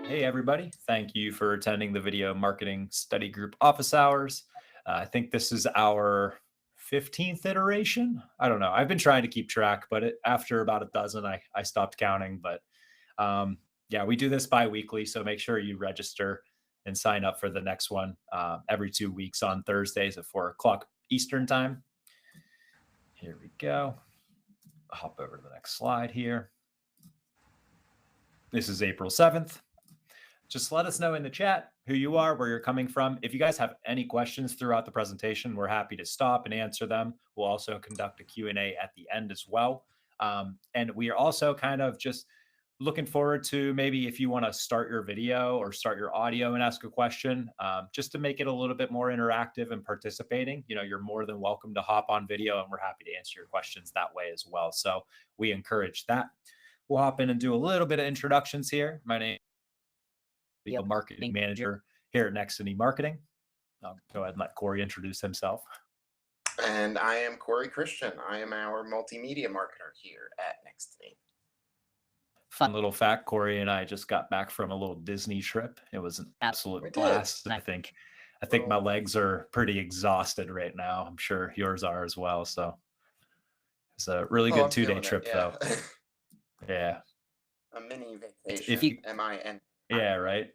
Hey, everybody. Thank you for attending the Video Marketing Study Group office hours. I think this is our 15th iteration. I don't know. I've been trying to keep track, but after about a dozen, I stopped counting. But yeah, we do this bi-weekly. So make sure you register and sign up for the next one every 2 weeks on Thursdays at 4 o'clock Eastern time. Here we go. Hop over to the next slide here. This is April 7th. Just let us know in the chat who you are, where you're coming from. If you guys have any questions throughout the presentation, we're happy to stop and answer them. We'll also conduct a Q&A at the end as well. And we are also kind of just looking forward to maybe if you want to start your video or start your audio and ask a question, just to make it a little bit more interactive and participating. You're more than welcome to hop on video, and we're happy to answer your questions that way as well. So we encourage that. We'll hop in and do a little bit of introductions here. My name is marketing manager here at Nextiny Marketing. I'll go ahead and let Corey introduce himself. And I am Corey Christian. I am our multimedia marketer here at Nextiny. Fun little fact, Corey and I just got back from a little Disney trip. It was an absolute blast. I think my legs are pretty exhausted right now. I'm sure yours are as well. So it's a really good 2-day trip, though. Yeah. A mini vacation. Yeah, right.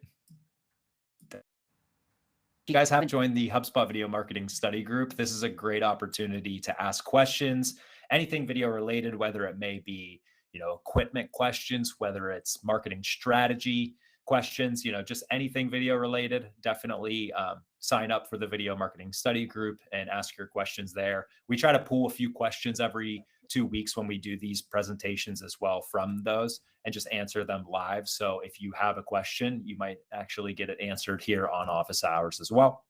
You guys have joined the Hubspot Video Marketing Study Group. This is a great opportunity to ask questions, anything video related, whether it may be, equipment questions, whether it's marketing strategy questions, just anything video related. Definitely sign up for the Video Marketing Study Group and ask your questions there. We try to pull a few questions every 2 weeks when we do these presentations as well from those and just answer them live. So if you have a question, you might actually get it answered here on office hours as well.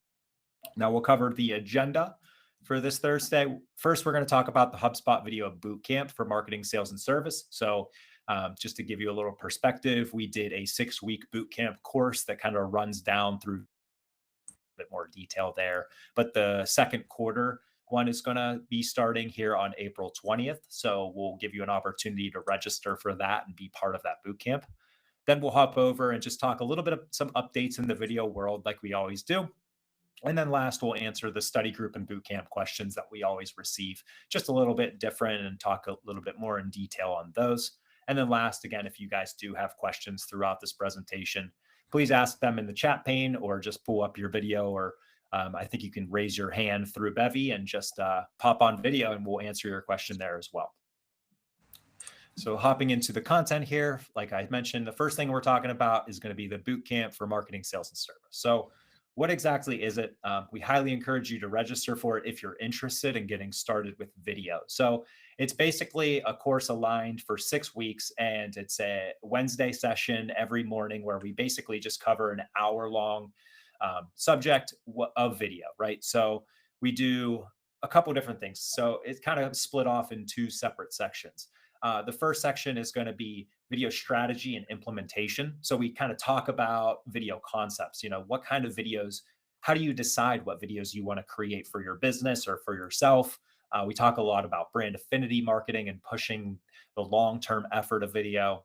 Now we'll cover the agenda for this Thursday. First, we're going to talk about the HubSpot Video Bootcamp for marketing, sales, and service. So just to give you a little perspective, we did a 6-week bootcamp course that kind of runs down through a bit more detail there. But the second quarter one is going to be starting here on April 20th. So we'll give you an opportunity to register for that and be part of that bootcamp. Then we'll hop over and just talk a little bit of some updates in the video world like we always do. And then last, we'll answer the study group and bootcamp questions that we always receive, just a little bit different, and talk a little bit more in detail on those. And then last, again, if you guys do have questions throughout this presentation, please ask them in the chat pane or just pull up your video, or I think you can raise your hand through Bevy and just pop on video and we'll answer your question there as well. So hopping into the content here, like I mentioned, the first thing we're talking about is going to be the bootcamp for marketing, sales, and service. So what exactly is it? We highly encourage you to register for it if you're interested in getting started with video. So it's basically a course aligned for 6 weeks, and it's a Wednesday session every morning where we basically just cover an hour-long subject of video, right? So we do a couple different things. So it's kind of split off in 2 separate sections. The first section is going to be video strategy and implementation. So we kind of talk about video concepts, what kind of videos, how do you decide what videos you want to create for your business or for yourself? We talk a lot about brand affinity marketing and pushing the long-term effort of video.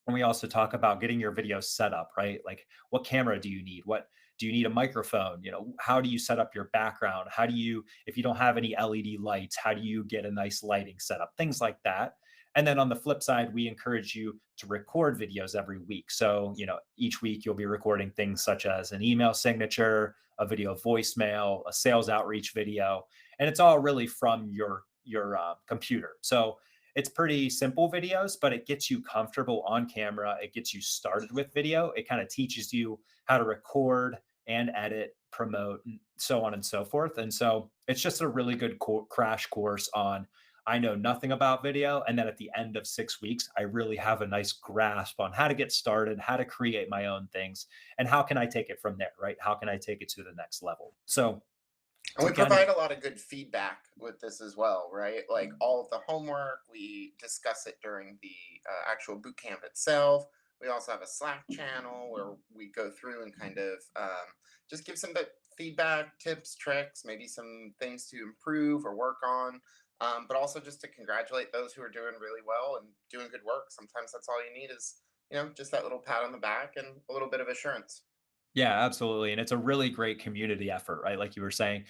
And we also talk about getting your video set up, right? Like, what camera do you need? What do you need? A microphone? How do you set up your background? How do you, if you don't have any LED lights, how do you get a nice lighting setup? Things like that. And then on the flip side, we encourage you to record videos every week. So, each week you'll be recording things such as an email signature, a video voicemail, a sales outreach video, and it's all really from your computer. So it's pretty simple videos, but it gets you comfortable on camera. It gets you started with video. It kind of teaches you how to record and edit, promote, and so on and so forth. And so it's just a really good crash course on, I know nothing about video. And then at the end of 6 weeks, I really have a nice grasp on how to get started, how to create my own things, and how can I take it from there, right? How can I take it to the next level? So and we provide a lot of good feedback with this as well, right? Like all of the homework, we discuss it during the actual bootcamp itself. We also have a Slack channel where we go through and kind of just give some feedback, tips, tricks, maybe some things to improve or work on. But also just to congratulate those who are doing really well and doing good work. Sometimes that's all you need is just that little pat on the back and a little bit of assurance. Yeah, absolutely. And it's a really great community effort, right? Like you were saying,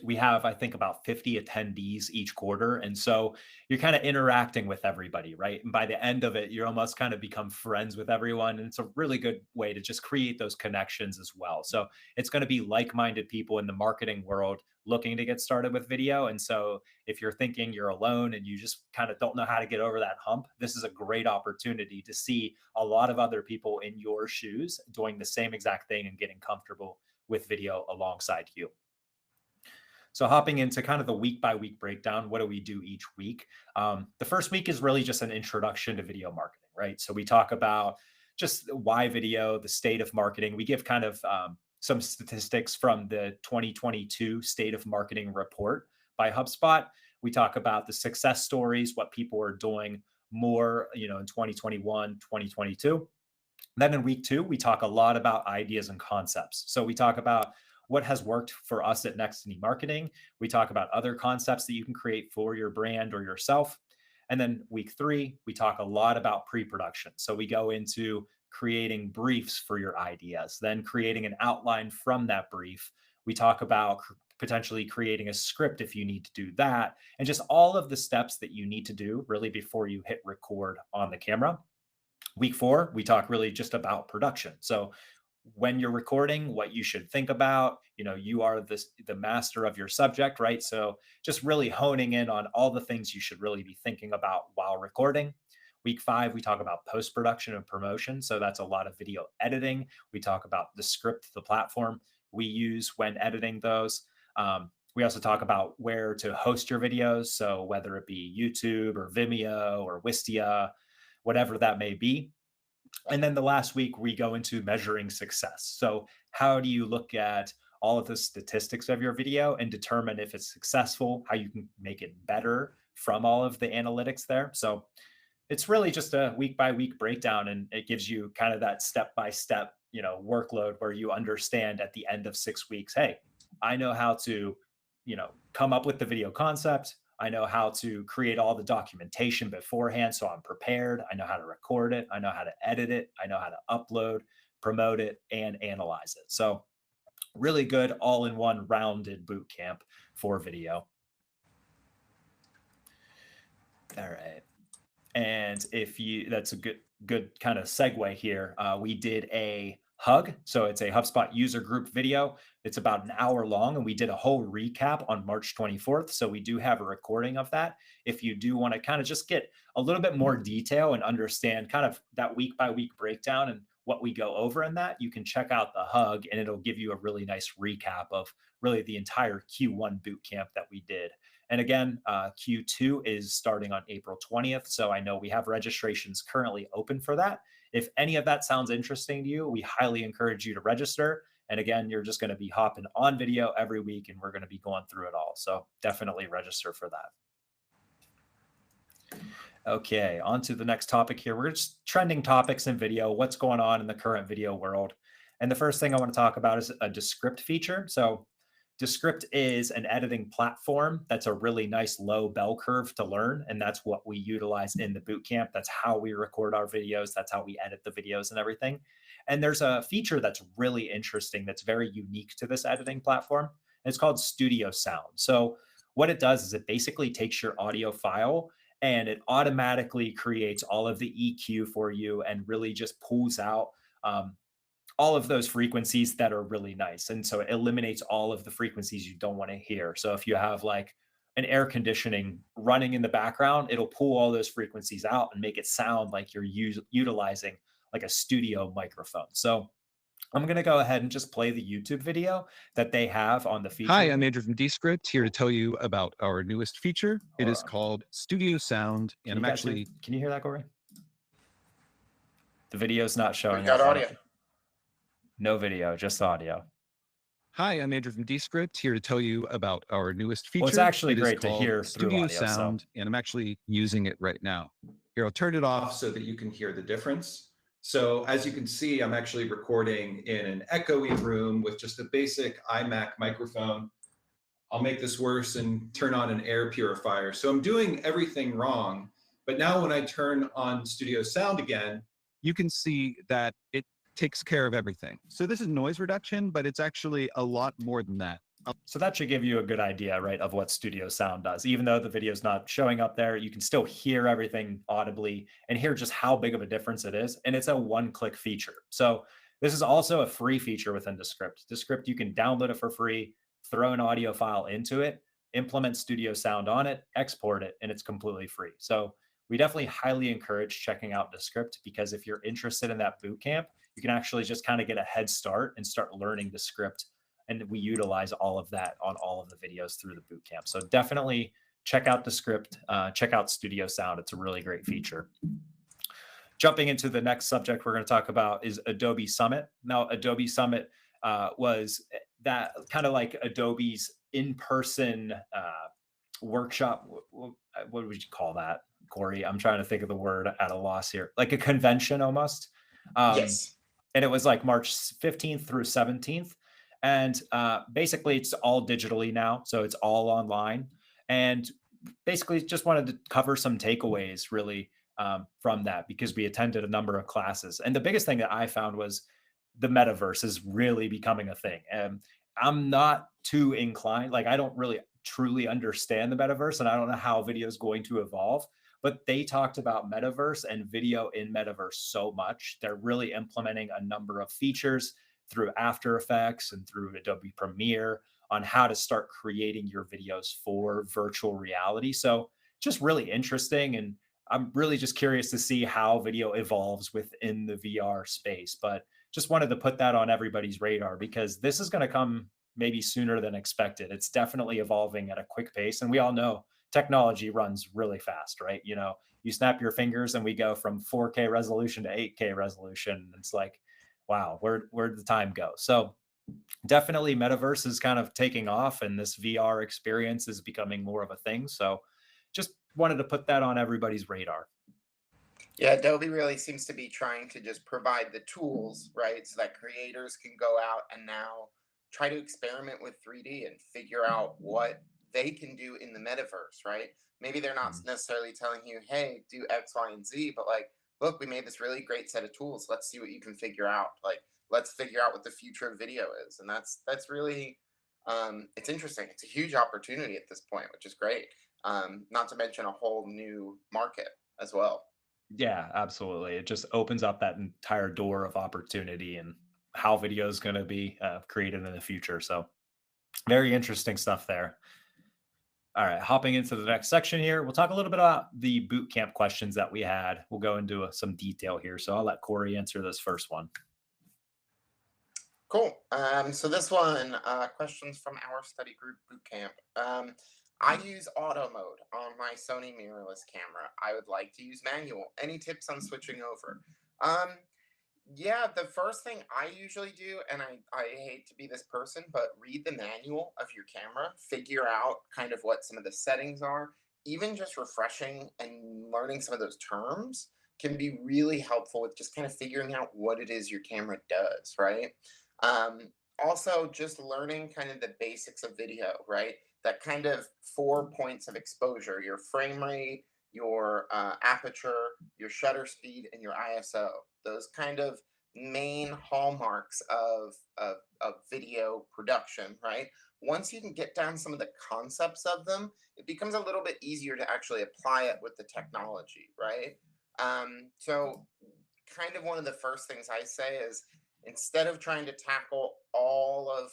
we have, I think, about 50 attendees each quarter. And so you're kind of interacting with everybody, right? And by the end of it, you're almost kind of become friends with everyone. And it's a really good way to just create those connections as well. So it's going to be like-minded people in the marketing world looking to get started with video. And so if you're thinking you're alone and you just kind of don't know how to get over that hump, this is a great opportunity to see a lot of other people in your shoes doing the same exact thing and getting comfortable with video alongside you. So hopping into kind of the week by week breakdown, what do we do each week? The first week is really just an introduction to video marketing, right? So we talk about just why video, the state of marketing. We give kind of some statistics from the 2022 State of Marketing report by HubSpot. We talk about the success stories, what people are doing more, in 2021, 2022. Then in week two, we talk a lot about ideas and concepts. So we talk about what has worked for us at Nextiny Marketing. We talk about other concepts that you can create for your brand or yourself. And then week three, we talk a lot about pre production. So we go into creating briefs for your ideas, then creating an outline from that brief. We talk about potentially creating a script if you need to do that, and just all of the steps that you need to do really before you hit record on the camera. Week four, we talk really just about production. So when you're recording, what you should think about, you are the master of your subject, right? So just really honing in on all the things you should really be thinking about while recording. Week five, we talk about post-production and promotion. So that's a lot of video editing. We talk about the script, the platform we use when editing those. We also talk about where to host your videos. So whether it be YouTube or Vimeo or Wistia, whatever that may be. And then the last week, we go into measuring success. So, how do you look at all of the statistics of your video and determine if it's successful, how you can make it better from all of the analytics there? So, it's really just a week by week breakdown, and it gives you kind of that step by step, workload where you understand at the end of 6 weeks, hey, I know how to, come up with the video concept. I know how to create all the documentation beforehand, so I'm prepared. I know how to record it. I know how to edit it. I know how to upload, promote it, and analyze it. So, really good all in one rounded boot camp for video. All right. And that's a good kind of segue here. We did a hug. So it's a HubSpot user group video. It's about an hour long, and we did a whole recap on March 24th. So we do have a recording of that. If you do want to kind of just get a little bit more detail and understand kind of that week by week breakdown and what we go over in that, you can check out the hug, and it'll give you a really nice recap of really the entire Q1 bootcamp that we did. And again, Q2 is starting on April 20th. So I know we have registrations currently open for that. If any of that sounds interesting to you, we highly encourage you to register. And again, you're just going to be hopping on video every week, and we're going to be going through it all. So definitely register for that. Okay, on to the next topic here. We're just trending topics in video, what's going on in the current video world. And the first thing I want to talk about is a Descript feature. So Descript is an editing platform that's a really nice low bell curve to learn. And that's what we utilize in the bootcamp. That's how we record our videos. That's how we edit the videos and everything. And there's a feature that's really interesting that's very unique to this editing platform. It's called Studio Sound. So what it does is it basically takes your audio file and it automatically creates all of the EQ for you and really just pulls out all of those frequencies that are really nice. And so it eliminates all of the frequencies you don't want to hear. So if you have like an air conditioning running in the background, it'll pull all those frequencies out and make it sound like you're utilizing like a studio microphone. So I'm going to go ahead and just play the YouTube video that they have on the Hi, feature. I'm Andrew from Descript, here to tell you about our newest feature. It is called Studio Sound, and Can you hear that, Corey? The video's not showing. We've got audio. No video, just audio. Hi, I'm Andrew from Descript, here to tell you about our newest feature. Well, it's actually It is great to called hear through Studio audio, Sound, so. and I'm actually using it right now. Here, I'll turn it off so that you can hear the difference. So as you can see, I'm actually recording in an echoey room with just a basic iMac microphone. I'll make this worse and turn on an air purifier. So I'm doing everything wrong. But now when I turn on Studio Sound again, you can see that it takes care of everything. So this is noise reduction, but it's actually a lot more than that. So that should give you a good idea, right, of what studio sound does. Even though the video is not showing up there, you can still hear everything audibly and hear just how big of a difference it is. And it's a one-click feature. So this is also a free feature within Descript. Descript, you can download it for free, throw an audio file into it, implement studio sound on it, export it, and it's completely free. So we definitely highly encourage checking out Descript, because if you're interested in that boot camp, you can actually just kind of get a head start and start learning Descript, and we utilize all of that on all of the videos through the bootcamp. So definitely check out Descript, check out Studio Sound. It's a really great feature. Jumping into the next subject we're going to talk about is Adobe Summit. Now, Adobe Summit was that kind of like Adobe's in-person workshop. What would you call that, Corey? I'm trying to think of the word at a loss here. Like a convention almost. Yes. And it was like March 15th through 17th. And basically, it's all digitally now. So it's all online. And basically, just wanted to cover some takeaways really from that, because we attended a number of classes. And the biggest thing that I found was the metaverse is really becoming a thing. And I'm not too inclined, like, I don't really truly understand the metaverse, and I don't know how video is going to evolve. But they talked about metaverse and video in metaverse so much. They're really implementing a number of features through After Effects and through Adobe Premiere on how to start creating your videos for virtual reality. So just really interesting. And I'm really just curious to see how video evolves within the VR space. But just wanted to put that on everybody's radar, because this is going to come maybe sooner than expected. It's definitely evolving at a quick pace. And we all know technology runs really fast, right? You know, you snap your fingers and we go from 4K resolution to 8K resolution. It's like, wow, where'd the time go? So definitely metaverse is kind of taking off, and this VR experience is becoming more of a thing. So just wanted to put that on everybody's radar. Yeah, Adobe really seems to be trying to just provide the tools, right? So that creators can go out and now try to experiment with 3D and figure out what they can do in the metaverse, right? Maybe they're not Mhm. necessarily telling you, hey, do X, Y, and Z, but like, look, we made this really great set of tools. Let's see what you can figure out. Like, let's figure out what the future of video is. And that's really it's interesting. It's a huge opportunity at this point, which is great. Not to mention a whole new market as well. Yeah, absolutely. It just opens up that entire door of opportunity and how video is going to be created in the future. So very interesting stuff there. All right, hopping into the next section here, we'll talk a little bit about the boot camp questions that we had. We'll go into some detail here. So I'll let Corey answer this first one. Cool. So this one, questions from our study group bootcamp. I use auto mode on my Sony mirrorless camera. I would like to use manual. Any tips on switching over? Um, yeah, the first thing I usually do, and I hate to be this person, but read the manual of your camera, figure out kind of what some of the settings are. Even just refreshing and learning some of those terms can be really helpful with just kind of figuring out what it is your camera does, right? Also, just learning kind of the basics of video, right? That kind of 4 points of exposure: your frame rate, your aperture, your shutter speed, and your ISO. Those kind of main hallmarks of video production, right? Once you can get down some of the concepts of them, it becomes a little bit easier to actually apply it with the technology, right? So kind of one of the first things I say is, instead of trying to tackle all of,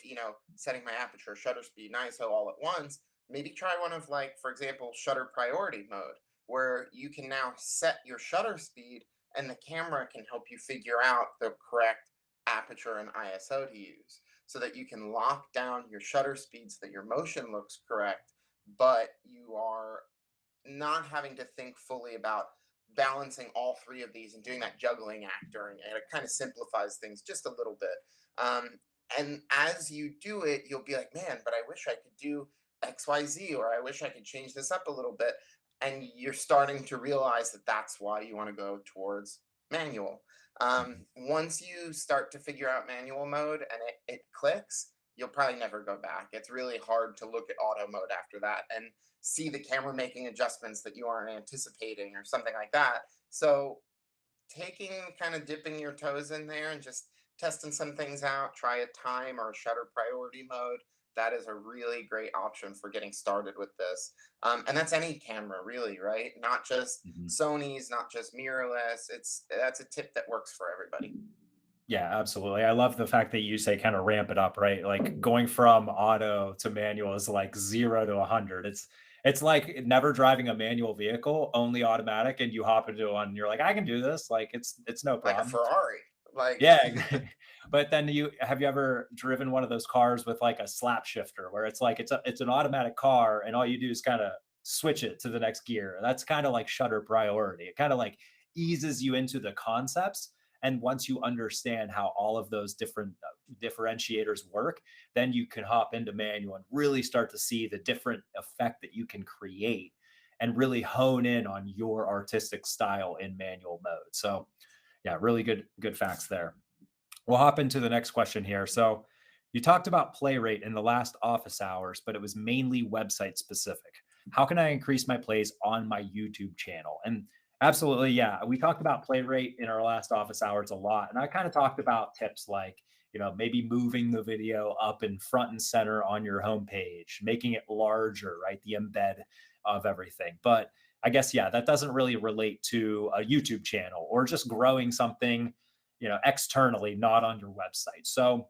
setting my aperture, shutter speed, and ISO all at once, maybe try one of, like, for example, shutter priority mode, where you can now set your shutter speed and the camera can help you figure out the correct aperture and ISO to use, so that you can lock down your shutter speed so that your motion looks correct, but you are not having to think fully about balancing all three of these and doing that juggling act during it. It kind of simplifies things just a little bit. And as you do it, you'll be like, man, but I wish I could do XYZ, or I wish I could change this up a little bit. And you're starting to realize that that's why you want to go towards manual. Mhm. Once you start to figure out manual mode and it clicks, you'll probably never go back. It's really hard to look at auto mode after that and see the camera making adjustments that you aren't anticipating or something like that. So taking kind of dipping your toes in there and just testing some things out, try a time or a shutter priority mode. That is a really great option for getting started with this. And that's any camera, really, right? Not just Mhm. Sony's, not just mirrorless. That's a tip that works for everybody. Yeah, absolutely. I love the fact that you say kind of ramp it up, right? Like going from auto to manual is like 0 to 100. It's like never driving a manual vehicle, only automatic, and you hop into one and you're like, I can do this. Like it's no Like a problem. Ferrari. Like Yeah. But then you ever driven one of those cars with like a slap shifter where it's like it's an automatic car and all you do is kind of switch it to the next gear. That's kind of like shutter priority. It kind of like eases you into the concepts. And once you understand how all of those different differentiators work, then you can hop into manual and really start to see the different effect that you can create and really hone in on your artistic style in manual mode. So yeah, really good facts there. We'll hop into the next question here. So, you talked about play rate in the last office hours, but it was mainly website specific. How can I increase my plays on my YouTube channel? And absolutely, yeah, we talked about play rate in our last office hours a lot. And I kind of talked about tips like, maybe moving the video up in front and center on your homepage, making it larger, right? The embed of everything. But I guess, yeah, that doesn't really relate to a YouTube channel or just growing something externally, not on your website. So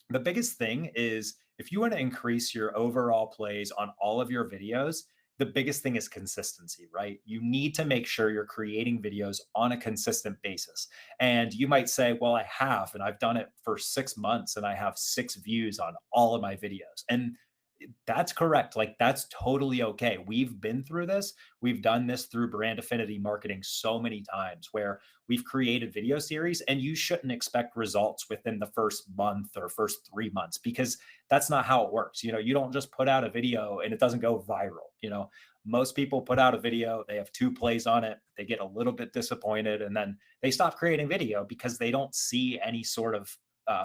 the biggest thing is if you want to increase your overall plays on all of your videos, the biggest thing is consistency, right? You need to make sure you're creating videos on a consistent basis. And you might say, well, I have, and I've done it for 6 months and I have 6 views on all of my videos. And that's correct. Like that's totally okay. We've been through this. We've done this through brand affinity marketing so many times where we've created video series and you shouldn't expect results within the first month or first 3 months because that's not how it works. You don't just put out a video and it doesn't go viral. Most people put out a video, they have 2 plays on it, they get a little bit disappointed and then they stop creating video because they don't see any sort of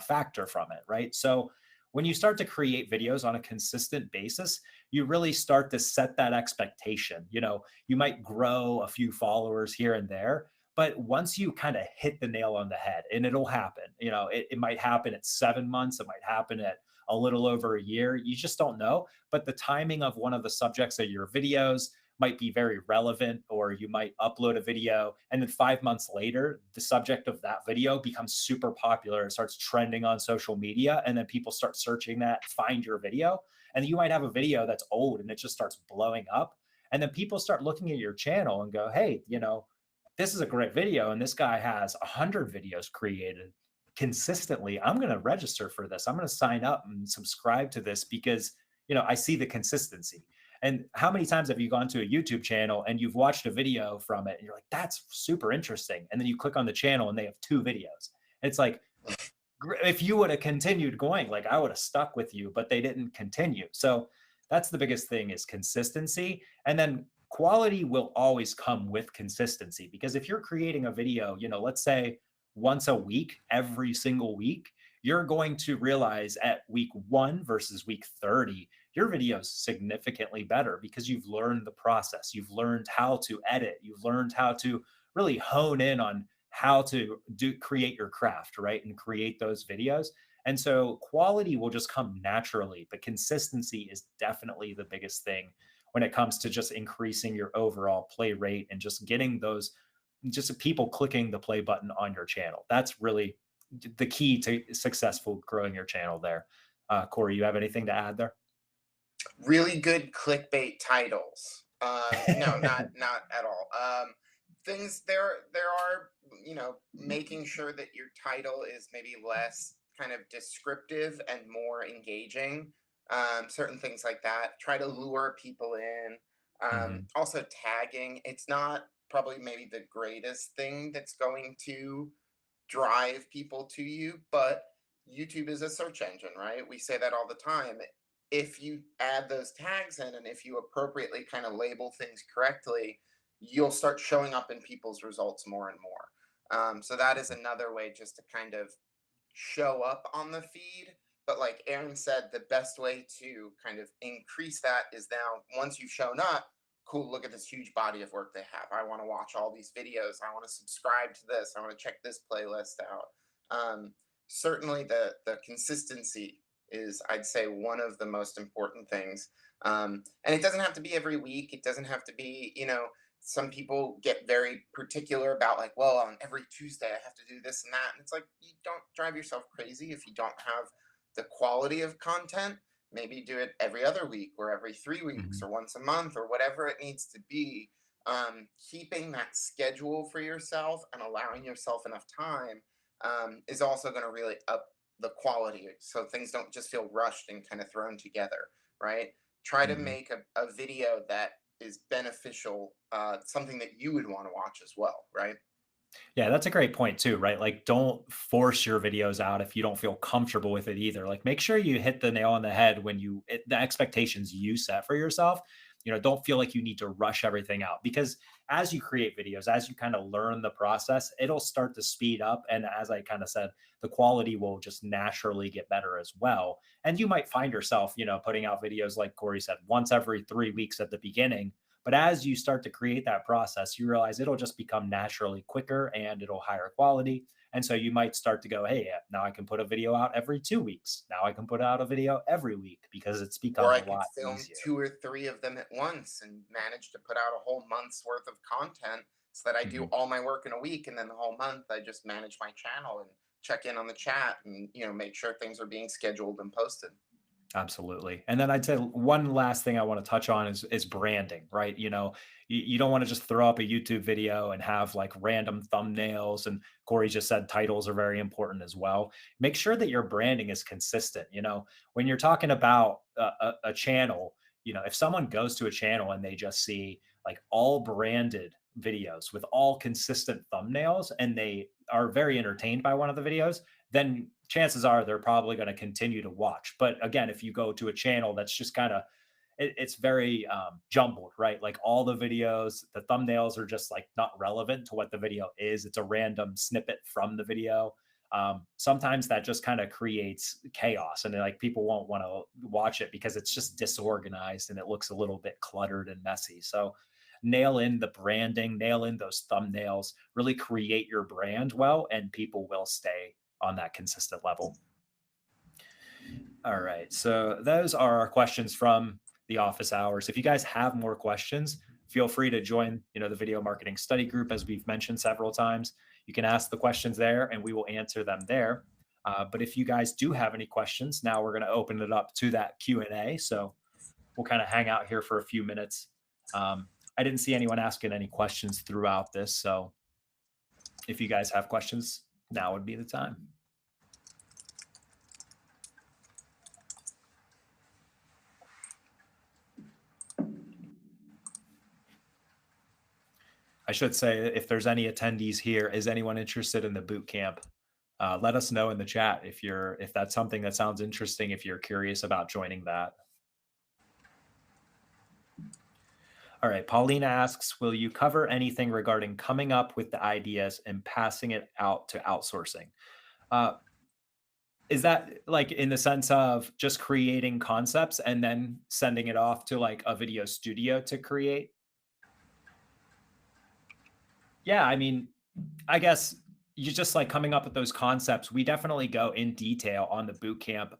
factor from it. Right. So when you start to create videos on a consistent basis, you really start to set that expectation. You might grow a few followers here and there, but once you kind of hit the nail on the head, and it'll happen, it might happen at 7 months, it might happen at a little over a year. You just don't know. But the timing of one of the subjects of your videos might be very relevant, or you might upload a video and then 5 months later, the subject of that video becomes super popular. It starts trending on social media, and then people start searching that, find your video. And you might have a video that's old and it just starts blowing up. And then people start looking at your channel and go, hey, this is a great video. And this guy has 100 videos created consistently. I'm going to register for this. I'm going to sign up and subscribe to this because, I see the consistency. And how many times have you gone to a YouTube channel and you've watched a video from it and you're like, that's super interesting. And then you click on the channel and they have 2 videos. It's like, if you would have continued going, like I would have stuck with you, but they didn't continue. So that's the biggest thing is consistency. And then quality will always come with consistency because if you're creating a video, let's say once a week, every single week, you're going to realize at week 1 versus week 30, your video is significantly better because you've learned the process. You've learned how to edit. You've learned how to really hone in on how to create your craft, right? And create those videos. And so quality will just come naturally, but consistency is definitely the biggest thing when it comes to just increasing your overall play rate and just getting those just people clicking the play button on your channel. That's really the key to successful growing your channel there. Corey, you have anything to add there? really good clickbait titles. No, not at all. Things there are making sure that your title is maybe less kind of descriptive and more engaging. Certain things like that. Try to lure people in. Mhm. Also tagging. It's not probably maybe the greatest thing that's going to drive people to you, but YouTube is a search engine, right? We say that all the time. If you add those tags in and if you appropriately kind of label things correctly, you'll start showing up in people's results more and more. So that is another way just to kind of show up on the feed. But like Aaron said, the best way to kind of increase that is now once you've shown up, cool, look at this huge body of work they have. I want to watch all these videos. I want to subscribe to this. I want to check this playlist out. Um, Certainly the consistency is, I'd say, one of the most important things. And it doesn't have to be every week. It doesn't have to be, some people get very particular about, like, well, on every Tuesday I have to do this and that. And it's like, you don't drive yourself crazy if you don't have the quality of content. Maybe do it every other week or every 3 weeks Mhm. or once a month or whatever it needs to be. Keeping that schedule for yourself and allowing yourself enough time is also going to really up the quality, so things don't just feel rushed and kind of thrown together, right? Try to Mhm. make a video that is beneficial, something that you would want to watch as well, right? Yeah, that's a great point too, right? Like, don't force your videos out if you don't feel comfortable with it either. Like, make sure you hit the nail on the head when the expectations you set for yourself. Don't feel like you need to rush everything out, because as you create videos, as you kind of learn the process, it'll start to speed up. And as I kind of said, the quality will just naturally get better as well. And you might find yourself, putting out videos like Corey said, once every 3 weeks at the beginning, but as you start to create that process, you realize it'll just become naturally quicker and it'll higher quality. And so you might start to go, hey, now I can put a video out every 2 weeks. Now I can put out a video every week because it's Or become I a could lot film easier. 2 or 3 of them at once and manage to put out a whole month's worth of content, so that I do Mhm. all my work in a week, and then the whole month I just manage my channel and check in on the chat and make sure things are being scheduled and posted. Absolutely. And then I'd say one last thing I want to touch on is branding, right? You don't want to just throw up a YouTube video and have like random thumbnails. And Corey just said titles are very important as well. Make sure that your branding is consistent. When you're talking about a channel, if someone goes to a channel and they just see like all branded videos with all consistent thumbnails and they are very entertained by one of the videos, then chances are they're probably going to continue to watch. But again, if you go to a channel that's just kind of it's very jumbled, right? Like all the videos, the thumbnails are just like not relevant to what the video is. It's a random snippet from the video. Sometimes that just kind of creates chaos, and like people won't want to watch it because it's just disorganized and it looks a little bit cluttered and messy. So nail in the branding, nail in those thumbnails, really create your brand well, and people will stay on that consistent level. All right. So those are our questions from the office hours. If you guys have more questions, feel free to join, the video marketing study group, as we've mentioned several times. You can ask the questions there and we will answer them there. But if you guys do have any questions, now we're going to open it up to that Q&A. So we'll kind of hang out here for a few minutes. I didn't see anyone asking any questions throughout this. So if you guys have questions, now would be the time. I should say, if there's any attendees here, is anyone interested in the boot camp? Let us know in the chat if that's something that sounds interesting, if you're curious about joining that. All right. Paulina asks, will you cover anything regarding coming up with the ideas and passing it out to outsourcing? Is that like in the sense of just creating concepts and then sending it off to like a video studio to create? Yeah, I mean, I guess you just like coming up with those concepts. We definitely go in detail on the boot camp.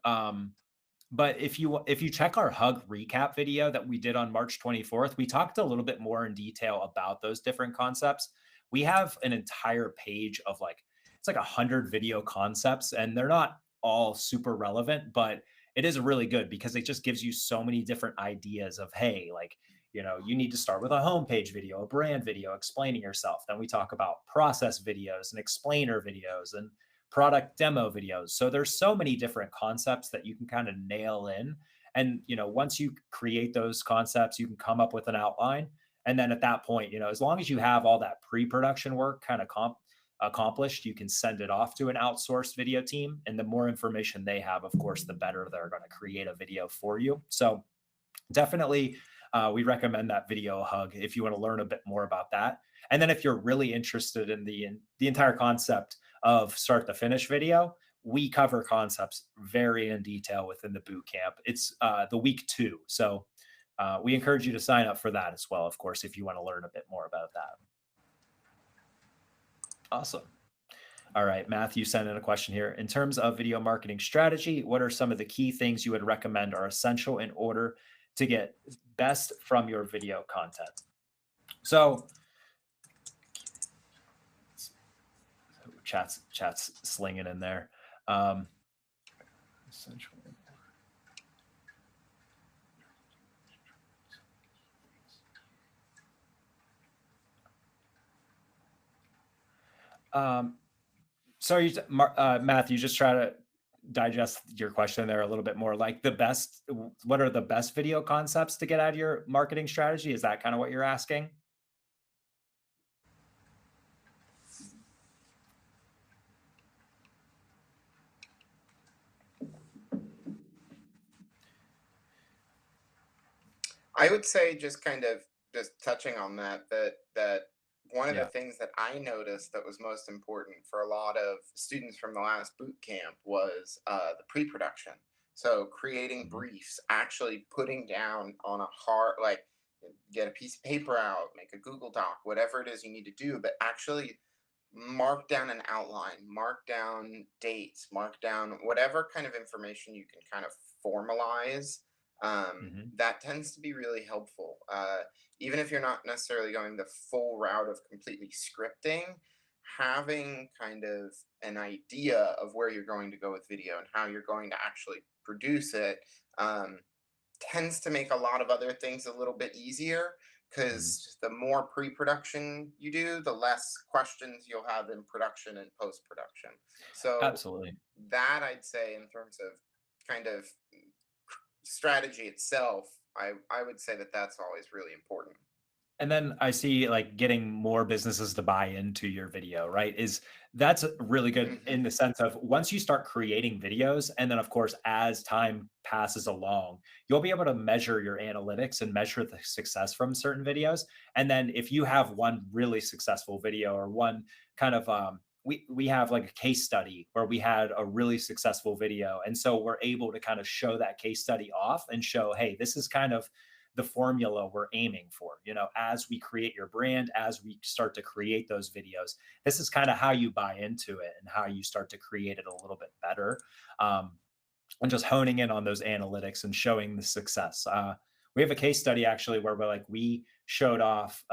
But if you check our hug recap video that we did on March 24th, we talked a little bit more in detail about those different concepts. We have an entire page of like it's like 100 video concepts, and they're not all super relevant, but it is really good because it just gives you so many different ideas of, hey, like, you need to start with a homepage video, a brand video explaining yourself. Then we talk about process videos and explainer videos and product demo videos. So there's so many different concepts that you can kind of nail in. And, once you create those concepts, you can come up with an outline. And then at that point, as long as you have all that pre-production work kind of accomplished, you can send it off to an outsourced video team. And the more information they have, of course, the better they're going to create a video for you. So definitely, we recommend that video hug if you want to learn a bit more about that. And then if you're really interested in the entire concept of start to finish video, we cover concepts very in detail within the boot camp. It's the week 2. So We encourage you to sign up for that as well, of course, if you want to learn a bit more about that. Awesome. All right, Matthew sent in a question here. In terms of video marketing strategy, what are some of the key things you would recommend are essential in order to get best from your video content? So chat's slinging in there. Essential. Sorry, Matthew, just try to digest your question there a little bit more. Like what are the best video concepts to get out of your marketing strategy? Is that kind of what you're asking? I would say just touching on that one of the things that I noticed that was most important for a lot of students from the last boot camp was the pre-production. So creating briefs, actually putting down on a hard, like, get a piece of paper out, make a Google Doc, whatever it is you need to do, but actually mark down an outline, mark down dates, mark down whatever kind of information you can kind of formalize. That tends to be really helpful. Even if you're not necessarily going the full route of completely scripting, having kind of an idea of where you're going to go with video and how you're going to actually produce it tends to make a lot of other things a little bit easier, because the more pre-production you do, the less questions you'll have in production and post-production. So absolutely, that I'd say in terms of kind of strategy itself, I would say that that's always really important. And then I see like getting more businesses to buy into your video, right? That's really good in the sense of once you start creating videos, and then of course, as time passes along, you'll be able to measure your analytics and measure the success from certain videos. And then if you have one really successful video or one kind of, we have like a case study where we had a really successful video. And so we're able to kind of show that case study off and show, hey, this is kind of the formula we're aiming for. As we create your brand, as we start to create those videos, this is kind of how you buy into it and how you start to create it a little bit better. And just honing in on those analytics and showing the success. We have a case study actually where we showed off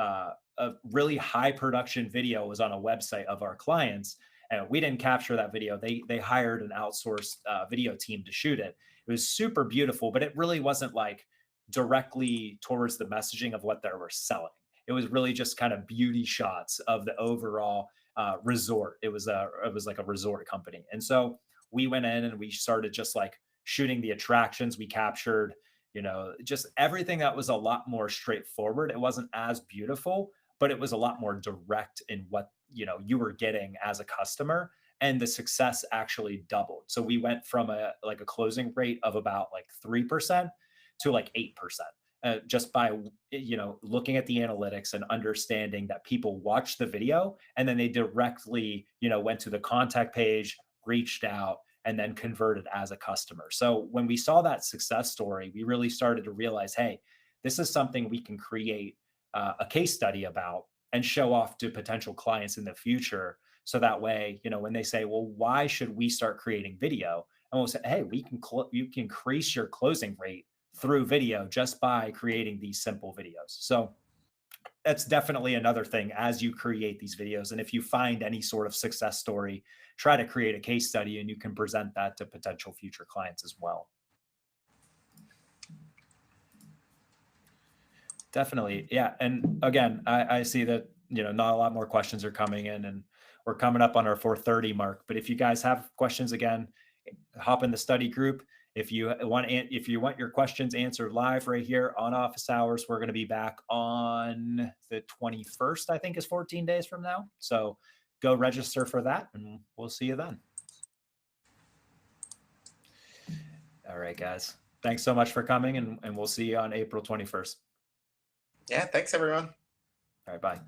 a really high production video was on a website of our clients, and we didn't capture that video. They hired an outsourced video team to shoot it. It was super beautiful, but it really wasn't like directly towards the messaging of what they were selling. It was really just kind of beauty shots of the overall resort. It was like a resort company. And so we went in and we started just like shooting the attractions. We captured, just everything that was a lot more straightforward. It wasn't as beautiful, but it was a lot more direct in what, you were getting as a customer. And the success actually doubled. So we went from a closing rate of about like 3% to like 8%, just by looking at the analytics and understanding that people watched the video and then they directly went to the contact page, reached out, and then converted as a customer. So when we saw that success story, we really started to realize, hey, this is something we can create a case study about and show off to potential clients in the future. So that way, when they say, well, why should we start creating video? And we'll say, hey, you can increase your closing rate through video just by creating these simple videos. So that's definitely another thing as you create these videos. And if you find any sort of success story, try to create a case study and you can present that to potential future clients as well. Definitely. Yeah. And again, I see that, not a lot more questions are coming in, and we're coming up on our 4:30 mark. But if you guys have questions, again, hop in the study group. If you want your questions answered live right here on office hours, we're going to be back on the 21st, I think is 14 days from now. So go register for that and we'll see you then. All right, guys. Thanks so much for coming, and we'll see you on April 21st. Yeah, thanks everyone. All right, bye.